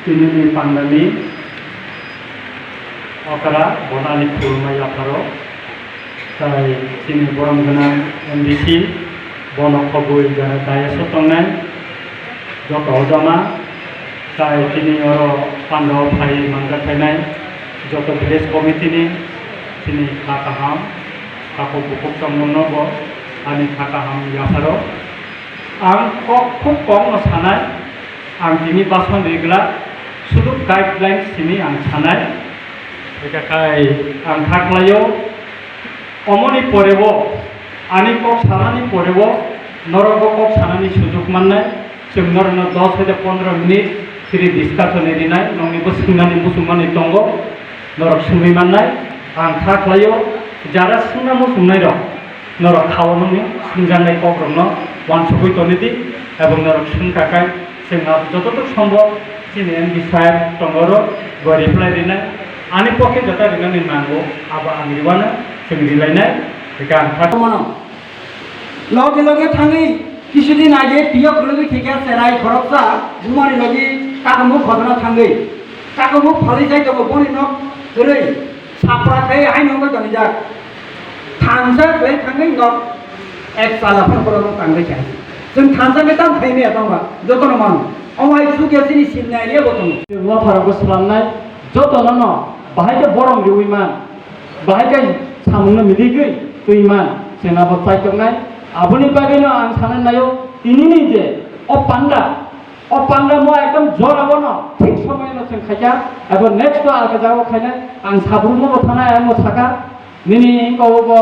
Tinini pandemi okara bonali kurmai aparo tai sini borong gana MDC bono khobui jara daya sotongnai joto ojama tai tini oro pando phai mangga thainai joto village committee ni tini khakaham kako bukuk samnono bo ani khakaham yaparo ang khub kong no sanai ang tini bason regla sudu guidelines tini ang sanai ekakai ang thaklayo omoni porebo ani kok sanani porebo norogo kok sanani sujuk mannai जों नरनो 10 থেকে 15 minute free discussion এরিনাই नंनिबो सोंनानै मुसुमानि दंगो नरक सुमै माननाय आं थाख्लायो Zara सोंना मुसुमनाय दं नरक खावननि सोंजानाय कग्रमनो वानसुबै तनिदि एबं नरक सोंखाखाय जोंना যতটুকু সম্ভব চিনেন বিষয় दंगरो गरिफ्लाय रिनाय आनि पके जता रिनानै नांगौ आबा आंनिबानो जों रिलायनाय बेखौ आं थाखमनो लगे लगे थाङै কিছুদিন আগে পিয়ক লগি থেকে সেরাই খরচা বুমারি লগি কাকমুখ ঘটনা থাঙ্গই কাকমুখ ফলি যাই তো বনি নক গরৈ সাপরাখै আইনঙ্গ জনি যাক থানসা बै থাঙ্গই নক এক সালাফন পরম থাঙ্গই চাই जों থানসা মেতাম খাইনে দংবা যতন মান অমাই সুগেসিনি সিননাইলে বতন जों फारागो खालामनाय जतन बाहायके बरम रिउइमान बाहायके सामुंनो मिलिगै तुइमान जोंना बसायतनाय आबुनि बागैनो आं साननाय नायो तिनिनि जे अपान्डा मो एकदम जराबो न ठीक समयनो जों खायजा एबो नेक्स्ट आलका जागो खायना आं साब्रुमो थानाय आं साका निनि इंगबो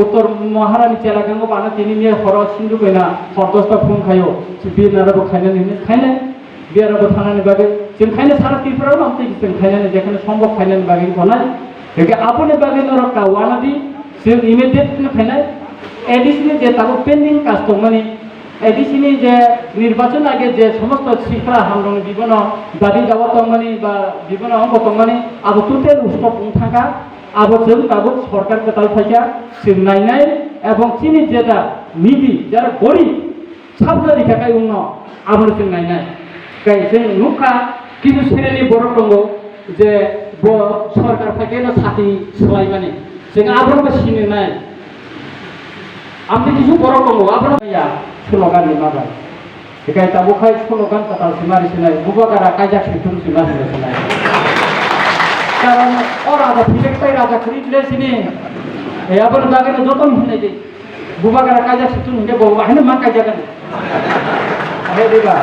उत्तर महारानी चेलागंगो बाना तिनिनि हर सिन्दु गयना हरदसता फुं खायो बिनाराबो खायना निनि खायना बियाराबो थानायनि बागै जों खायना सारा तिफ्राव नामते जों खायना जेखनो सम्भव खायनानि बागै गनाय बेके आबुनि बागै नरका वानादि जों इमिडिएट खायनाय एडिशनल जे ताको पेंडिंग काज दंमानि एडिशनल जे निर्वाचन आगे जे समस्त शिखरा हामदं बिबन दाबि दावा दंमानि बा बिबन अंग दंमानि आबो टोटेल उस्टप थाका आबो जों दाबो सरकार कताल फाइया जों नायनाय एवं चिनि जेदा निदि जारा गरि साबलारि थाखाय उन आबो जों नायनाय गाय जों नुखा किनु सेरेनि बर दंगो जे बो सरकार फाइकेनो साथि सलायमानि जों आबो सिनो नाय आमनि किछु बरक दङ आब्राया स्लोगान लिरनाय बेखाय ताबोखाय स्लोगान कथा सिमारि सिनाय बुबागारा कायजा सिथुम सिमारि सिनाय कारण अराजा फिलेक्टाय राजा खरिदले सिनि याबन बागैनो जतन होनाय दे बुबागारा कायजा सिथुम होनदे बवा हेन मा कायजा गान आहे देबा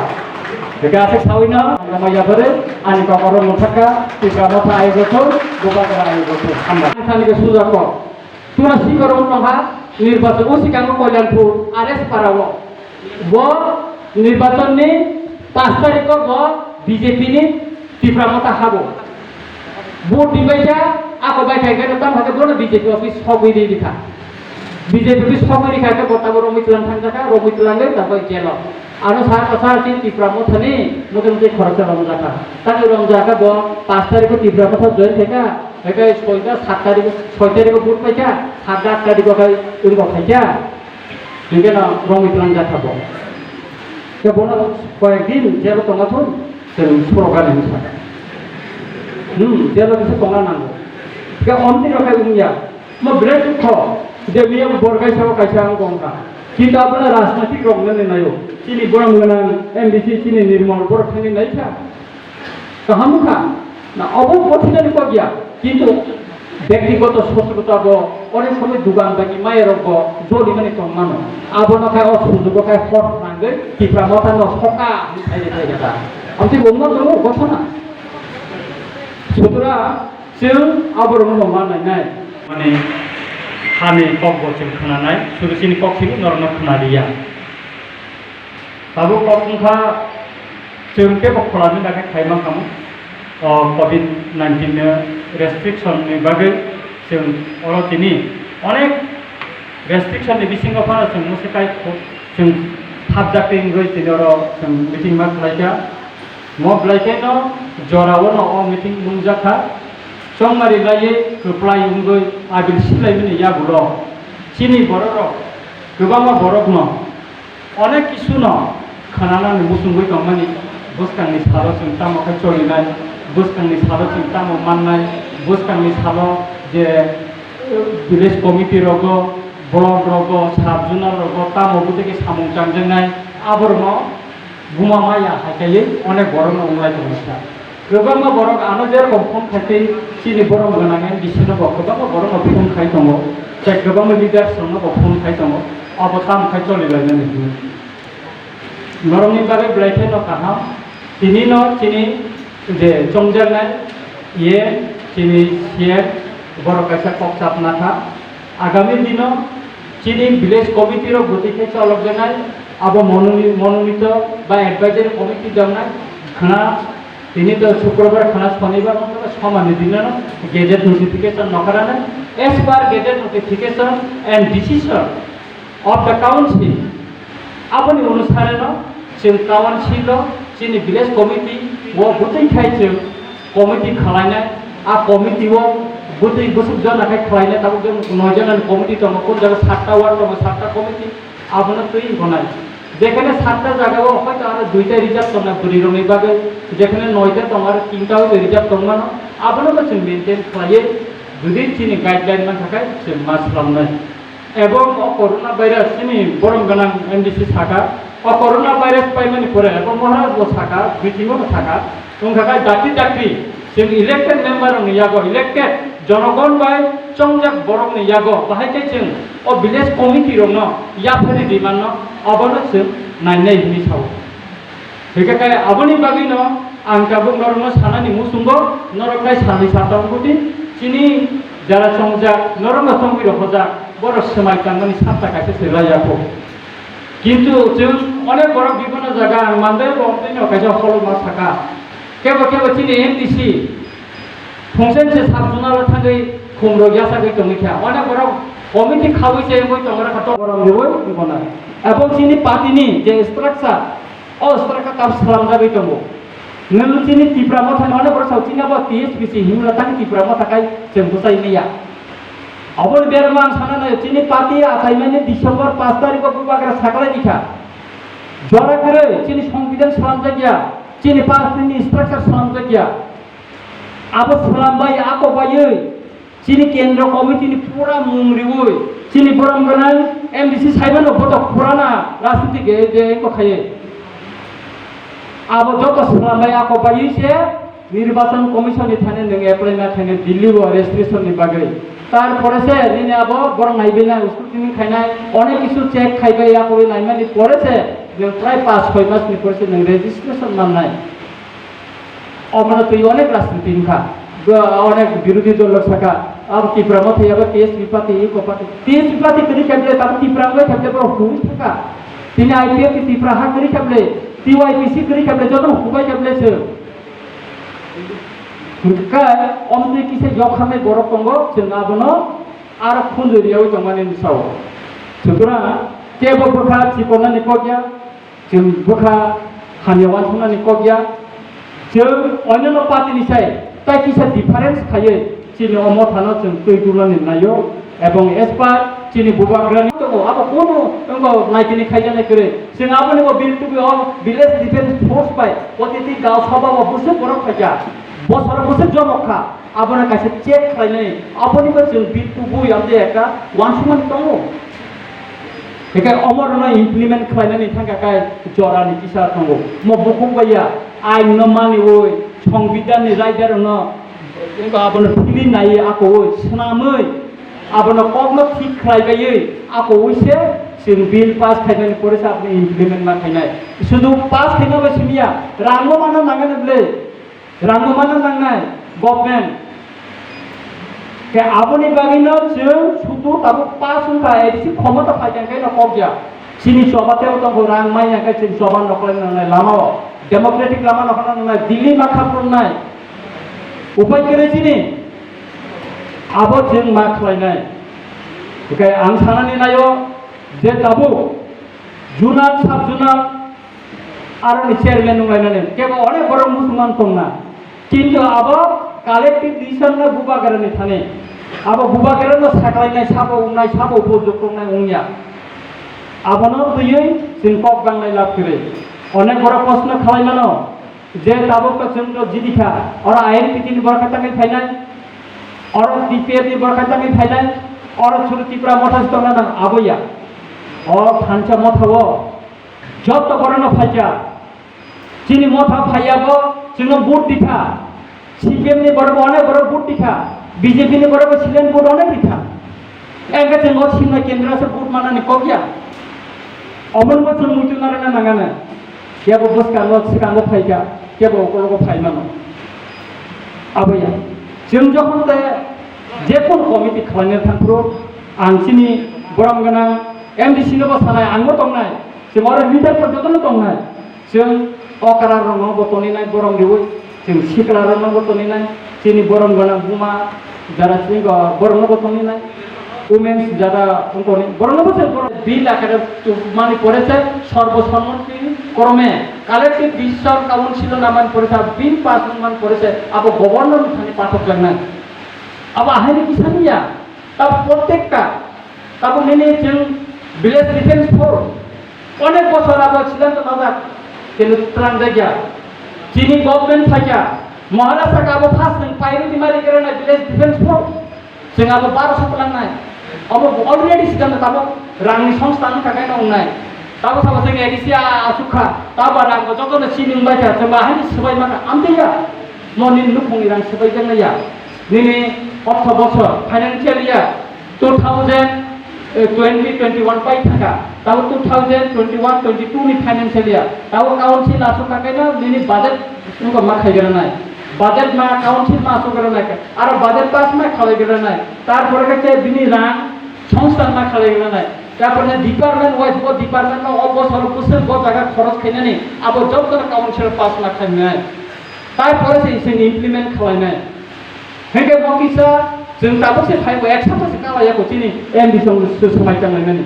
बेगासे सावैनो माया बरे आनि ककरो मुथाका तिका मथा आइगोथो बुबागारा आइगोथो हामबा सानिके सुजाको तुरा सिकरो नहा निर्वाचन सिगाङाव कल्याणपुर आरएस पाराव वो निर्वाचन नि 5 तारिखआव वो बीजेपी नि तीव्रमता हाबो भोट दिबायजा आको बायखायगोन ताम हागे बोनो बीजेपी अफिस सगैदि दिखा बीजेपी अफिस सगैदि खायके बताबो रमितलान थांजाका रमितलांगे ताबो जेल आरो सार तीव्रमथानि मुदुमजे खरचा रमजाका तानि रमजाका बो 5 तारिखआव तीव्रमथा जय थेका बेखाय 6 तारिखआव भोट पाइका 7 तारिखआव खाय उनखौ खायजा बेखायनो रमितलान जाथाबो दा बोनो कयेकदिन जेल दंगाथों जों सरगान हिसाबै जेल बिसोर दंगा नांगौ बे अन्ति रखाय उनिया म बिराद दुख जे बियो बरगायसाव कायसा आं गंगा কিন্তু আপনারা রাজনৈতিক রংনে নাইও চিনি বড় গনা এমডিসি চিনি নির্মল বড় থানি নাইছা কাহামুখা না অবকথিনানি কগিয়া কিন্তু ব্যক্তিগত শত্রুতা ব অনেক সময় দুগান বাকি মায়ের ব জলি মানে কম মানো আবনখায় অসুযোগখায় হট নাঙ্গে কিপ্রা মতানো সকা মিঠাইলে থাইগা আমতি বন্ধ দङ ঘটনা সুতরাং जों आबरमनो माननाय नाय माने हानि कगबोसिम खोनानाय सुरुसिनि कक्षिनि नरनो खोनारिया दाबो कखंखा जों के बखलानि बागै खायमा खामो कोविड-19 नो रेस्ट्रिक्शननि बागै जों अरतिनि अनेक रेस्ट्रिक्शननि बिसिङाव जों मुसिकाय जों थाबजाखै गय तिनरो जों मिटिं मा खालायजा मब्लायकेनो जरावनो अ मिटिं मुंजाखा संमारि लायै गोप्लाय उंगै आबिल सिलायमनि याबुल चिनि बरर गोबां बरक न अनेक किसु न खानानानै मुसुंगै दंमानि buskangni salo जों tamo khai choliनाय buskangni salo जों tamo mannai buskangni salo je village committee rogo block rogo sabjunar rogo tamo buteke samung jangjangnaय aborno bumamaya haikaयै अनेक borokno umlai tongsa गोबां borok ano jerokom phone khaitei chini borok gonangen bisino bo गोबां borokno phone khai tongo jai गोबां leaders no bo phone khai tongo abo tam khai cholilainani norongni bagai blaithai no kaham tini no chini je chongjangnai ye chini siek borok kaisa kokchap natha agami dino chini village committee ro gotike cholokjanai abo mononito ba advisory committee jangnai khana tini to শুক্রবার khana শনিবার মতো সমানে দিনো gazette notification নকরানা as per gazette notification and decision of the council aboni onusthane no जों council chini village committee wo butai khai जों committee khalainai a committee wo butai busuk jana khai khalainai tabo जों 9 jana committee to কোন জায়গা 7টা word তো 7টা committee abona তুই গনাই যেখানে 7টা জায়গাও হয়তো আর 2টা রিজার্ভ তোমরা পুরিরনি বাগে যেখানে 9টা তোমার 3টাও রিজার্ভ তোমরা abona তো जों মেইনটেইন খাইয়ে যদি চিনি গাইডলাইন মান থাকায় जों মাস খালামনাय এবং করোনা ভাইরাস চিনি বরং গানাং এমডিসি থাকা করোনা ভাইরাস পাইমানি পরে এবং মহারাজ থাকা মিটিংও থাকা এবং থাকায় জাতি জাতি जों इलेक्टेड मेम्बर नियागो इलेक्टेड जनगण बाय चंगजाक बरक नियागो बाहायके जों अ विलेज कमिटि रंनो याफारि दिमान न अबनो जों नायनाय हिनि साव बेखाय आबनि बागिनो आं गाबो नरनो सानानि मुसुंगो नरकाय सानि सातांगुति चिनि যারা চংজাক নরম সংবির হজা বড় সময় কাঙ্গনি সাতটা কাছে সেলাইয়াকো কিন্তু जों অনেক বড় বিভিন্ন জায়গা মানদে বমদিন কাছে হল মাস থাকা কেবল কেবল চিনি এমডিসি ফংশনসে সাবজুনাল থাঙ্গै খুমরো ইয়াসাগै তংखा অনেক বড় কমিটি খাবইছে মই তংরা খাটো বড় নিবই নিবনা এবং চিনি পার্টিনি যে স্ট্রাকচার ও স্ট্রাকচার কাম সালামজাबै দङ नों चिनि तिप्रामा थानाय अनेक बড় सावचिनाबो टीएसपीसी हिमला थांग तिप्रामा थाखाय जों बुसायनिया अबन बेरमान सानानै चिनि पार्टी आसायमानि डिसेम्बर 5 तारिखआव बुबाग्रा साकलाय दिखा जरा करे चिनि संबिधान सालामजागिया चिनि पार्टीनि स्ट्राकचार सालामजागिया आबो सालामबाय आकबायै चिनि केन्द्र कमिटिनि पुरा मुंरिवै चिनि बरमगना एमडीसी साइबानो फटो पुराना राजनीतिक जे कखायै अब जो सालामबाय आकबायैसे निर्वाचन कमिशन थाने नों एप्लाइ ना थाने दिल्ली रेजिस्ट्रेशन नि बागै तारपरे से निने अब बरं नायबिना स्क्रुटिनि खायनाय अनेक किछु चेक खायबाय आकबे नायमानि परेसे जों प्राय 5-6 मास नि परेसे नों रेजिस्ट्रेशन माननाय अमना तुई अनेक राजनीति इनखा अनेक विरोधी दल थाका अब तिप्रामा थायाबा टीएसपी पार्टी इको पार्टी टीएसपी पार्टी करि खाबले ताब तिप्रामा खाबले बरो हुइस थाका तिनि आईपीएफ की तिप्रा हा करि खाबले टीवाईपीसी करि खाबले जदो हुबाय खाबले से काय अमते किसे जखामे बरफ दङ जों आबनो आरो खुनजरियाव जमानि साव सुतरा केबो बखा चिकना निकगिया जों बखा हानियावान सना निकगिया जों अन्य पार्टीनि साय ताय किसे डिफारेंस खायो चिनि अम थानो जों तैगुलानि नायो এবং एसपार चिनि बुबाग्रानि दङ आबो कोनो दङ नायकिनि खायजानाय करे जों आबोनि bill to be village defence force by अतिथि गाव सभाव बुसे बरफ फाजा बसर बसर जमखा आबना कासे चेक खालायनाय आबनिबो जों बिल टु बि आमदे एका वानसुमान दङ बेखाय अमरना इमप्लिमेन्ट खालायनायनि थाखाय जरानि किसा दङ म बुखंबाया आइन न मानिवै संबिधाननि रायदार न आबनो फिलि नायै आको सनामै आबनो कगनो ठीक खालायबायै आको ओइसे जों बिल पास खायनायनि परेसा आपनि इमप्लिमेन्ट मा खायनाय सुदु पास खायनाबो सिमिया रांगो मानो नांगोनब्ले रांगो मानो नांनाय गभर्नमेन्ट के आबनि बागिनो जों सुदु ताबो पास होनका एसे क्षमता फायजांखाय न कगया सिनि सभातेव दङ रां माइयाखाय जों सभा नखलायनाय लामाव डेमोक्रेटिक लामा नखलायनाय दिल्ली मा खालामनाय उपाय करे सिनि आबो जों मा खालायनाय बेखाय आं साननानै नायो जे दाबो जुनार साब जुनार आरो चेयरमेन नंलायनानै केबल अनेक बर मुसलमान दंना किन्तु आबो कालेक्टिभ डिसिसन न बुबागारनि थाने आबो बुबागारन साकलायनाय साबो उमनाय साबो बोजोबनाय उंया आबनो दुयै जों कक बांनाय लाभ करे अनेक बर प्रश्न खालायमानो যে তাবক চন্দ্র জিদিখা ওরা আইন পিটিনি বরখাতাঙ্গি ফাইনাল ওরা ডিপিএফ বরখাতাঙ্গি ফাইনাল ওরা ছোট ত্রিপুরা মঠাস দংনা নাম আবইয়া ও ফানচা মথাও যত বড় ফাইজা চিনি মথা ফাইয়াবো जोंनो बुट दिखा सीपीएम नि बरबो अनेक बड़ बुट दिखा बीजेपी नि बरबो सिलेन बुट अनेक दिखा एंगे जोंनो सिमना केंद्र से बुट मानानि कगिया अमन बचन मुइतुनारना नागाना केबो बसकांगो सिकांगो फाइगा केबो ओकरगो फाइमानो आबैया जों जखन ते जेखुन कमिटि खालामनो थांफ्रो आंसिनि बरम गोनां एमडीसी नो बसानाय आंबो दंनाय जों आरो लिडारफोर जतनो दंनाय जों अकारा रंग बतनिनाय बरम दिवै जों सिकला रंग बतनिनाय जोंनि बरम गोनां बुमा যারা सिंग बरम बतनिनाय উমেন্স যারা উনকনি বরং বছর বড় বিল আকারে মানে পড়েছে সর্বসম্মতি ক্রমে কালেক্টিভ বিশ্ব কাউন্সিল নামান পড়েছে বিল পাস মান পড়েছে আবো গভর্নর খানি পাঠক লাগনা আবো আহেনি কিসানিয়া তা প্রত্যেকটা তাবো নেনে जों ভিলেজ ডিফেন্স ফোর্স অনেক বছর আবো ছিলেন তো দাদা কিন্তু ত্রাণ জায়গা যিনি গভর্নমেন্ট থাকা মহারাষ্ট্র আবো ফার্স্ট পাইরি মারি করে না ভিলেজ ডিফেন্স ফোর্স जों आबो 1200 लांनाय अब अलरेडी सिगां ताबो रांनि संस्थान थाखाय दंनाय ताबो साबो जों एडिसिया सुखा ताबो रां जतनो सिनिं बायथा जों बाहाय सबाय माखा आमदैया मनि नुखुंनि रां सबाय जोंनाया दिनै अर्थ बছর फाइनान्शियल इयार 2020-21 पाइ थाखा ताबो 2021-22 नि फाइनान्शियल इयार ताबो काउन्सिल आसु थाखायनो दिनै बाजेट नुखौ मा खायगोरनाय বাজেট মা কাউন্সিল মা আসো করে নাই আর বাজেট পাস মা খালাই করে নাই তারপরে কাছে বিনি রাং সংস্থান মা খালাই করে নাই তারপরে ডিপার্টমেন্ট ওয়াইজ বো ডিপার্টমেন্ট নো অবসর কুসেল বো জায়গা খরচ খাইনানি আবো জব কাউন্সিল পাস মা খাইনাই তারপরে সে ইমপ্লিমেন্ট খালাই নাই হেকে বকিসা जों दाबो से फाइबो एक साथासे कालायाखौ दिनै एमडि समाय जांलायनानै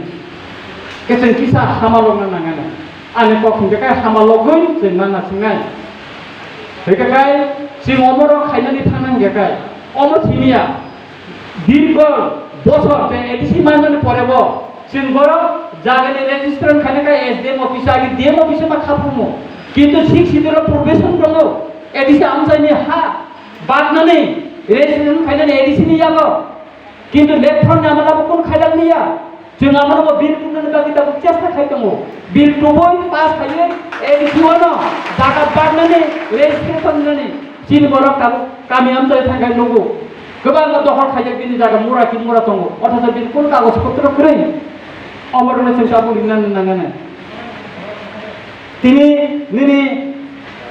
केसेन किसा हामालगना नाङानो आने कखुंजों हामालगै जों मा नासिंनाय हेकाय जों अमर खायनानै थांनांगौखाय अमर सिनिया दीर्घ बছর যে এডিসি মাননে পড়েব जों बर जागानि रेजिस्ट्रेशन खायनाय एसडीएम अफिस आगे डीएम अफिस मा खाफुमो किन्तु सिक सिदर प्रबेशन दङ एडिसि आमसायनि हा बादनानै रेजिस्ट्रेशन खायनानै एडिसि नि याबो किन्तु लेफ्टन नामालाबो कोन खायलांनिया जों आमानो बिल टुननो बागै दाबो चेष्टा खायदङ बिल टुबोय पास खायो एडिसि नो जागा बादनानै रेजिस्ट्रेशन नानै चिन बरक दाबो गामि आमसाय थाखाय नगौ गोबां दखल खायजों बिनि जागा मुरा कि मुरा दङ अथाच बिल कोन कागज पत्र करै अमरनो जों साबु लिरनानै नाङानो तिनि निनि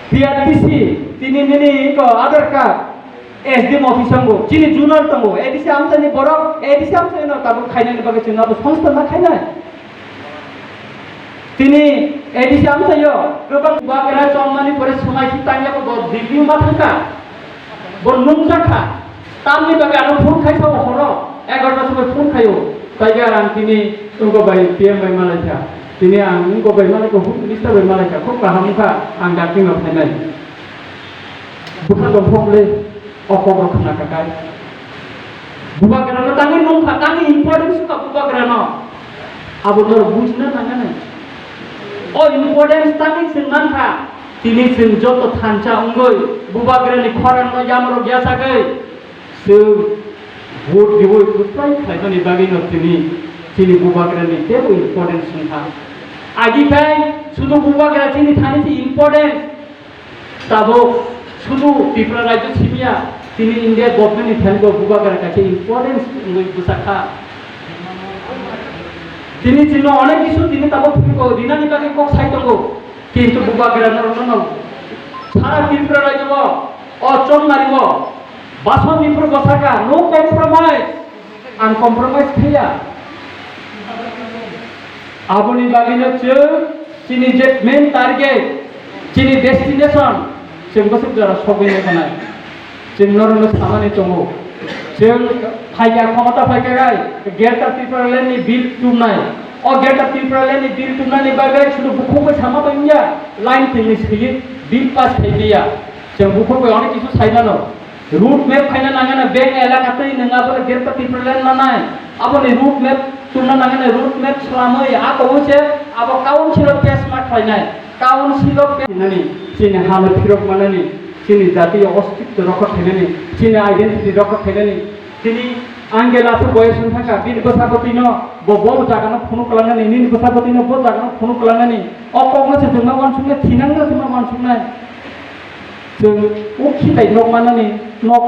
पिआरटीसी तिनि निनि को आधार कार्ड एसडीएम अफिस दङ चिनि जुनार दङ एडिसि आमसायनि बरक एडिसि आमसायनो दाबो खायनायनि बागै जों आबो संस्था मा खायनाय तिनि एडिसि आमसायो गोबां बागरा जमानि परे समायखि तांयाबो डिग्री मा थांका बन्नुं जाखा तामनि बागै आरो फन खायसाव हरो 11टा समय फन खायो जायगा आं तिनि उनगो बाय पीएम बाय मालायखा तिनि आं उनगो बाय मालायखौ मिनिस्टार बाय मालायखा खूब गाहामखा आं दाकिङाव थानाय बुखा दंफंले अकबर खनाकाय बुबाग्रानो तांनि नंखा तांनि इम्पोर्टेन्स का बुबाग्रानो आबोर बुझनो नाङानो ओ इम्पोर्टेन्स तांनि सिंनांखा तिनि जों जत थानचा उंगै बुबाग्रानि खरानो यामरो ग्यासागै जों भोट दिवै कुत्राय खायदनि बागैनो तिनि बुबाग्रानि तेबो इम्पोर्टेन्स नंखा आगिखाय सुदु बुबाग्रा तिनि थानि इम्पोर्टेन्स ताबो सुदु त्रिपुरा राज्य सिमिया तिनि इंडिया गभर्नमेंट थानिगो बुबाग्रा काছে इम्पोर्टेन्स उंगै बुसाखा तिनि चिनो अनेक किछु तिनि ताबो फुको दिनानि बागै कक साइदंगो किन्तु बुबाग्रा नरनो सारा त्रिपुरा राज्यब अचन मारिब बासनिफ्राय बसाका नो कम्प्रोमाइज आं कम्प्रोमाइज खाया आबोनि बागैनो जों चिनि जे मेन टार्गेट चिनि डेस्टिनेशन जों बोसोर जरा सगैनो गोनां जों नरनो सामानि दङ जों फायगा क्षमता फायगाय गेटा त्रिपुरानि बिल टुनाय अ गेटा त्रिपुरानि बिल टुनानि बागै सुदु बुखौबो सामा बायनिया लाइन थिंनि सैयो बिल पास खायलिया जों बुखौबो अनेक किछु सायनानो रूट मैप खायना नाङानो बेंक एलाकातै नङाबो गेटा त्रिपुरानि नानाय आबोनि रूट मैप टुना नाङानो रूट मैप खालामै आबोसे आबो काउन्सिल पेस मा खायनाय काउन्सिल पेस नानि चीन हाल फिरक माननी चीन जातीय अस्तित्व रखा थाइनानी चीन आइडेंटिटी रखा थाइनानी चीनी आंगेलासो बयसन थाका बिन बसापतिनो बबो जागानो फनु कलानानी निन बसापतिनो बो जागानो फनु कलानानी अकगनो से जोंना वानसुंनाय थिनांगो जोंना वानसुंनाय जों उखिथाय नक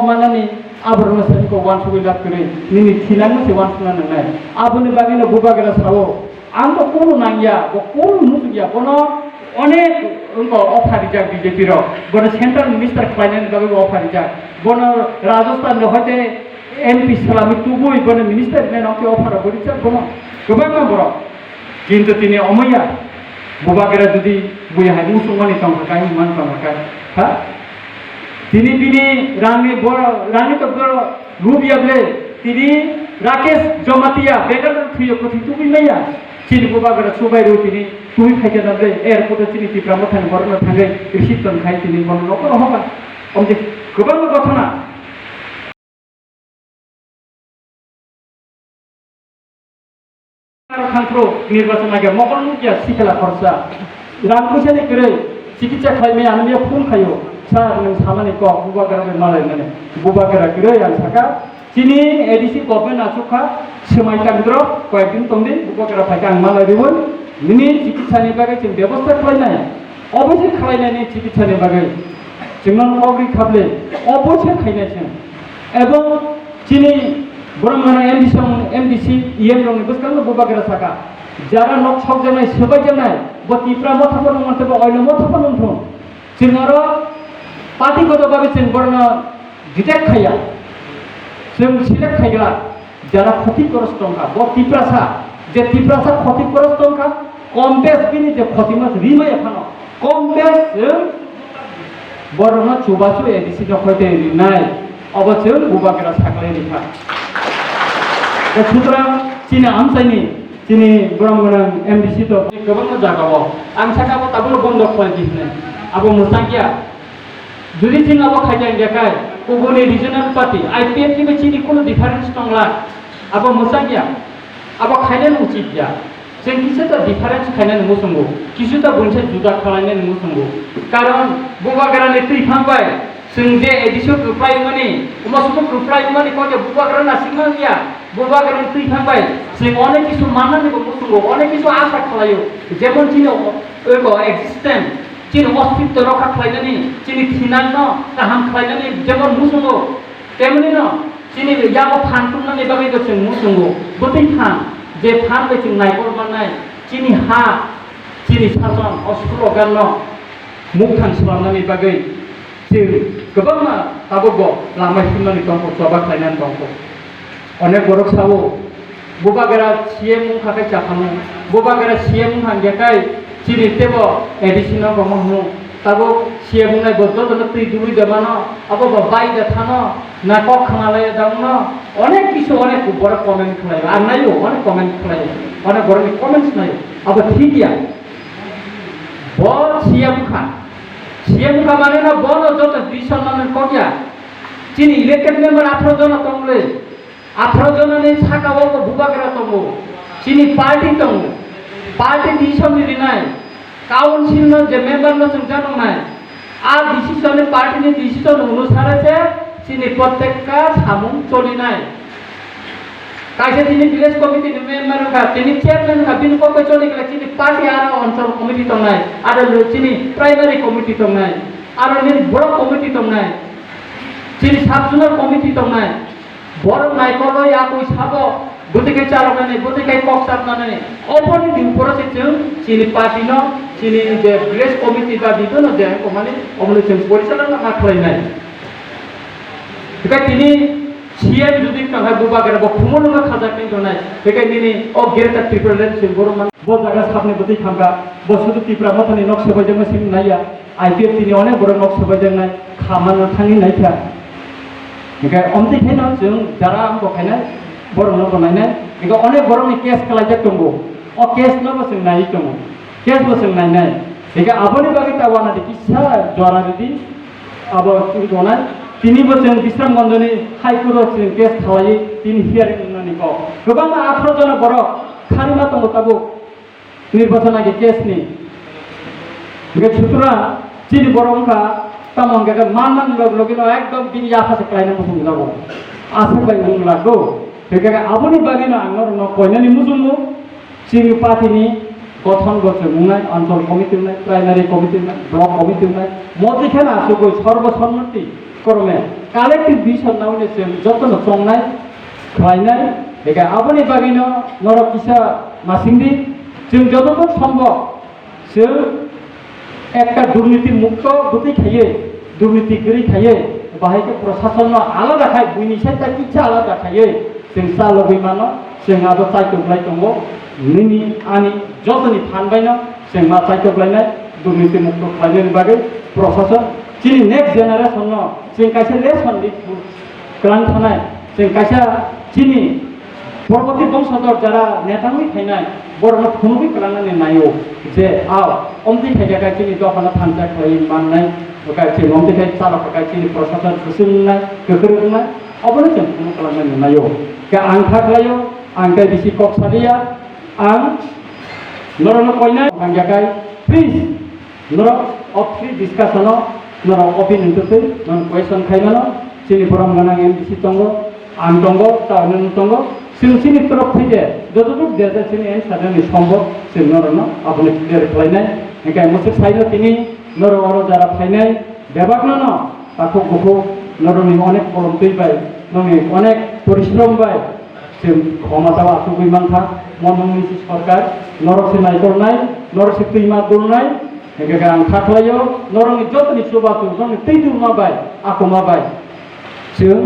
मानानि आबरनो सेनखौ वानसुबै लाब करे निनि थिनांगो से वानसुना नंनाय आबोनि बागैनो बुबागेरा सावो आंथ कोनो नांगिया कोनो नुसुगिया कोनो अनेक उनको अफार जाक बीजेपी रो बनो सेंट्रल मिनिस्टर खालायनायनि बागै अफार जाक बनो राजस्थान हयते एमपी सालामी तुबुई बनो मिनिस्टर नेनके अफार बरिचा बनो गोबां बर किन्तु तिनि अमैया बुबागेरा जुदि बुयाहाय मुसुमानि तंखाय मान तंखाय हा तिनि बिनि रानी तो रुबियाब्ले तिनि राकेश जमातिया बेंगालुरु थुयो कथि तुबुई मैया चीन बुबागेरा सुबायरु तिनि तुबुई फाइजानाब्ले एयारपोर्ट चीनि तिफ्रा मथानि बरनो थाङै रिसिप्टन खाय तिनि बनो नखर हबा अमजे गोबां घटना खांख्रो निर्वाचन आगे मकल मुखिया सिखेला खरसा रां फैसानि करे चिकित्सा खालामनाय आंनिया फन खायो सार नों सामानि क बुबागेरा मालायनानै बुबागेरा करे आं साका चीनी एडीसी गभर्नमेंट आसुखा समाय तांद्र कयेकदिन तंदि बुबागेरा फायका आं मालायरिबोन निनि चिकित्सानि बागै जों बेबस्था खालायनाय अबयसे खालायनायनि चिकित्सानि बागै जोंना नगरि खाबले अबयसे खायनायजों एवं चीनी बरमगाना एमडीसी ईएम रंनि बसकांनो बुबागेरा साका जारा नक सक जानाय सोबाय जानाय बतिफ्रा मथाफोर नंगोन अयलो मथाफोर नंथों जों आरो पार्टीगतभावे जों बरनो डिटेक्ट खाया जों सिलेक्ट खायग्रा जारा क्षतिग्रस्त दंखा बतिफ्रासा जे तिफ्रासा क्षतिग्रस्त दंखा कम बेस बिनि जे क्षतिमास रिमाय फानो कम बेस जों बरनो चुबासु एडीसी नखयते रिनाय अबसों बुबागेरा साकले रिखा सुतरां चीन आमसाइनि चीनी बरमगाना एमडीसी तो गोबां जागाव आं साकाबो ताबो बन्द खालामदिने आबो मोसांगिया जुदि जों आबो खायजां देखाय गुबुननि रिजनल पार्टी आईपीएफ नि चीनी कोनो डिफारेंस दंला आबो मोसांगिया आबो खायनाय उचित गया जों किसु तो डिफारेंस खायनाय मुसंगो किसु तो बुंसे जुदा खालायनाय मुसंगो कारण बुबागेरानि थैखांबाय जों जे एडिसो रुप्लाय माने उमासुखौ रुप्लाय माने कजे बुबागेरा नासिंमा गया बुबागेरानि थैखांबाय जों अनेक किसु माननानैबो मुसंगो अनेक किसु आशा खालायो जेमन चिनो एगो एक्सिस्टेंस चीन अस्तित्व रखा खालायनानै चीनी थिनांनो गाहाम खालायनानै जेमन मुसंगो तेमनि न चीनी याबो फानथुमनानै बागैबो जों मुसंगो गतै फान जे फान बे जों नायगर माननाय चीनी हा चीनी सासन अस्त्र गाननो मुखथां खालामनानै बागै जों गोबां ताबो लामा सिमनानै दंखौ जबा खालायनानै दंखौ अनेक बरक सावो बुबागेरा सीएम मुखाखै जाखाङो बुबागेरा सीएम हांगेखाय चीनी तेबो एडिसिनो गमहु ताबो सीएम नाय बदल तै दुइ जमानो अब बाय देथानो ना क खानाले दाउनो अनेक किसु अनेक बड़ कमेन्ट खालायो आं नायो अनेक कमेन्ट खालायो अनेक बड़नि कमेन्ट्स नायो अब ठीक गया बहुत सीएम का माने ना बोलो जो तो डिसीजन नाने कगिया चीनी इलेक्टेड मेंबर 18 जन तंगले 18 जन ने साकावो बुबागेरा तंगो चीनी पार्टी तंगो पार्टी डिसीजन लिनाय काउन्सिल न जे मेंबर न जों जानांनाय आ डिसीजन पार्टी नि डिसीजन अनुसार से चीनी प्रत्येकका सामुं चलिनाय कायसे चीनी विलेज कमिटी नि मेंबर का चीनी चेयरमैन का बिन को चलि गेला चीनी पार्टी आरो अंचल कमिटी तंगनाय आरो चीनी प्राइमारी कमिटी तंगनाय आरो नि बड़ कमिटी तंगनाय चीनी साब जुनार कमिटी तंगनाय बड़ नायकलय आकय साबो गतिके चालकनानै गतिके कक साबनानै अपरनि दिउपरसे जों चीनी पार्टी न चीनी जे विलेज कमिटी बा बिबोन जे माने अमले जों परिचालना खालायनाय बेखाय तिनि सीएम जुदि थांहा बुबागेरा खुमोनो खाजाखै दनाय बेखाय निनि अ गेरेटा ट्रिपुरेट जों बरमान बो जागा साबनि बदै खांगा बसुदु तिफ्रा मथनि नक सबायजों सिम नाया आईपीएफ तिनि अनेक बर नक सबायजों नाय खामानो थाङि नायथा बेखाय अमदिखायनो जों जारा आंखौ खायनाय बरनो बनायनाय बेखौ अनेक बरनि केस खालायजाक दंगो अ केस नबो जों नायै दङ केस बो जों नायनाय बेखाय आबोनि बागै तावाना दिखिसा जरा बिदि आबो दनाय तिनि बोसोर विश्रामगन्जनि हाइकोर्टआव जों केस खालायो तिनि हियारिं होननानै कौ गोबां 18 जन बर खारिमा दङ ताबो निर्वाचन आगे केसनि बेखाय सुतरा চিনি বরংকা tamang gaga manan logino ekdom bini apa seklaina musum jago asa bai ung lago gaga aboni bagino angor no koinani musumu sini patini গঠন করছে মুনাই অঞ্চল কমিটি নাই প্রাইমারি কমিটি নাই ব্লক কমিটি নাই মধ্যখানে আসো কই সর্বসম্মতি ক্রমে কালেক্টিভ ভিশন না হলে যতন সংনাই খাইনাই একা আপনি বাগিনো নরক কিসা মাসিংদি जों যতক্ষণ সম্ভব जों একটা দুর্নীতি মুক্ত গতি খাইয়ে দুর্নীতি গরি খাইয়ে বাহাইকে প্রশাসন আলাদা খাই বুইনিসাই তা কিচ্ছা আলাদা খাইয়ে जों सा लगैमानो जों आबो साइकलाय दङ निनि आनि जतनि फानबायनो जों मा साइकलायनाय दुर्नीति मुक्त खालामनायनि बागै प्रशासन जोंनि नेक्स्ट जेनारेसन जों खायसे लेसन ग्रान्ट थानाय जों खायसे जोंनि পরবর্তী বংশধর যারা নেতামি খাইনায় বড় খুনবি খালামनानै नायो যে অমতি খাইজাগাय जोंनि दखाना थांजा खालाय माननाय गायसे अमति खाय चालक गायसे प्रशासन सुसुंनाय गोख्रोंनाय अबनो जों खुनु खालामनानै नायो के आं थाख्लायो आं गाय बिसि कक्सारिया आं नरनो कयनाय आं जागाय प्लिज नर अफ फ्री डिस्काशन नर ओपिनियन तुतै नन क्वेश्चन खायमानो जोंनि बरम गाना एमबिसि दंगो आं दंगो तावनो दंगो जोंनि तरफ থেকে যতটুকু দেশে जोंनि एन्सारनि সম্ভব जों नरनो আপনি ক্লিয়ার খাलायनाय एखाय मोनसे साइडआव তিনি नर अर যারা फायनाय बेबागनो न ताखौ गुखौ नरनि अनेक कलम दैबाय ननि अनेक परिश्रम बाय जों ক্ষমতাও আসুগৈ मानथा मनमनि सरकार नरसे नायगरनाय नरसे दैमा दरनाय एखाय आं थाख्लायो नरनि जतनि सुबातु ननि दैदुमा बाय आखमा बाय जों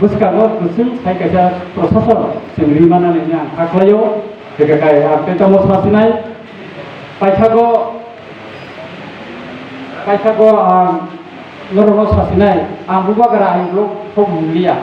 बुसकानो गुसुं सायकाजा प्रशासन जों रिमानानै आं थाख्लायो एखाय आपेटामो सासिनाय पाइथागो आं नरनो सासिनाय आं बुबागारा आं ब्लक मुलिया